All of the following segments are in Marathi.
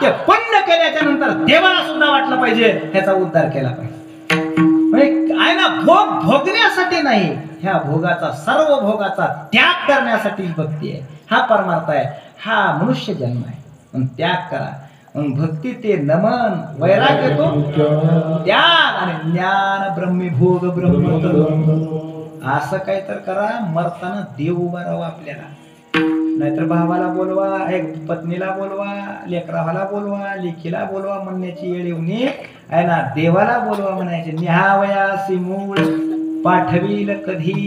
ते पुण्य केल्याच्या नंतर देवाला सुद्धा वाटलं पाहिजे ह्याचा उद्धार केला पाहिजे. आहे ना, भोग भोगण्यासाठी नाही, ह्या भोगाचा सर्व भोगाचा त्याग करण्यासाठी भक्ती आहे. हा परमार्थ आहे, हा मनुष्य जन्म आहे. पण त्याग करा. भक्ती ते नमन, वैराग्य तो त्याग आणि ज्ञान ब्रह्मीभोग ब्रह्म करून असं काय तर करा. मरताना देव उभा राहावा आपल्याला. नाहीतर भावाला बोलवा, पत्नीला बोलवा, लेकराला बोलवा, लेकीला बोलवा म्हणण्याची वेळ येऊन आहे ना. देवाला बोलवा म्हणायचे. निहावयासी मूळ पाठवील कधी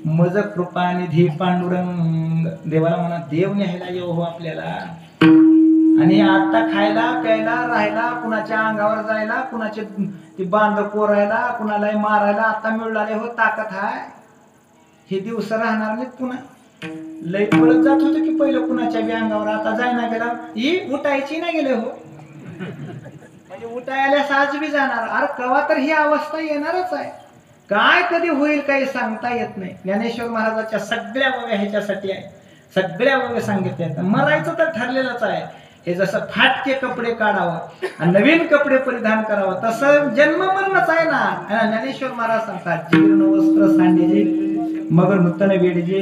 मज कृपानिधी पांडुरंग. देवाला म्हणा देव न्यायला येऊ हो आपल्याला. आणि आता खायला प्यायला राहायला, कुणाच्या अंगावर जायला, कुणाचे ती बांध कोरायला, कुणाला मारायला आता मिळाले हो ताकद हाय. हे दिवस राहणार नाहीत पुन्हा. लय पळत जात होते की पहिलं कुणाच्या बी अंगावर. आता जायना गेला ही उठायची ना गेले हो. म्हणजे उठायला साज बी जाणार. अरे कवा तर ही अवस्था येणारच आहे. काय कधी होईल काही सांगता येत नाही. ज्ञानेश्वर महाराजाच्या सगळ्या वव्या ह्याच्यासाठी आहे. सगळ्या वव्या सांगितल्या आहेत. मरायचं तर ठरलेलंच आहे. हे जसं फाटके कपडे काढावं आणि नवीन कपडे परिधान करावं तसं जन्म मरणच आहे ना. ज्ञानेश्वर महाराज सांगतात जीर्ण वस्त्र सांडेजे मग नूतन वेडजे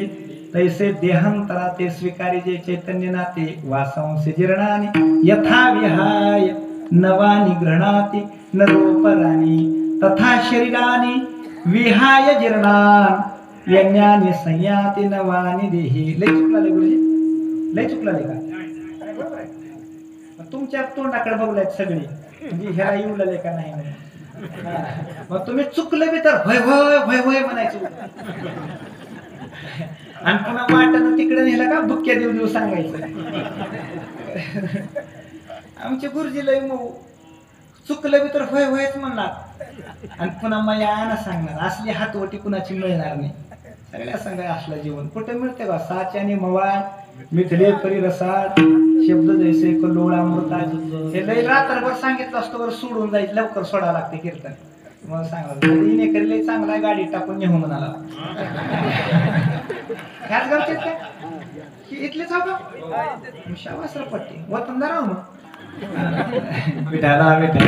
तैसे देहांतरा ते स्वीकारिजे चैतन्य नाते वासांसे जीर्णानी यथा विहाय नवानी गृह्णाती नरोपराणी तथा शरीरानी विहाय जीर्णान यज्ञानी संयाती नवानी देही. लय चुकलाले गुरुजी, लय चुकलाले का? तुमच्या तोंडाकडे बघलायत सगळे म्हणजे ह्याला येऊ लागले का नाही. मग तुम्ही चुकलं बी तर भय भय भय भय म्हणायचं. आणि पुन्हा वाटणं तिकडे नेलं का भुक्या देऊ देऊ सांगायचं. आमचे गुरुजी लय मऊ. चुकलं बी तर होय होयच म्हणणार आणि पुन्हा मयानं सांगणार. असली हातवटी कुणाची मिळणार नाही. सगळ्या सगळ्या असलं जीवन कुठे मिळते बा. साच्याने मवा मिथले परी रसाळ शब्द जैसे कल्लोळा अमृता. हे लय रात्रभर सांगितलं असतं वर सोडून जायचं. लवकर सोडावं लागते कीर्तन. मग सांगा लय चांगला गाडी टाकून नेहू म्हणाला. ह्याच गावचे काय इथलेच हा का शाबासर पट्टी वतनदार आहो मग. विठाला विठा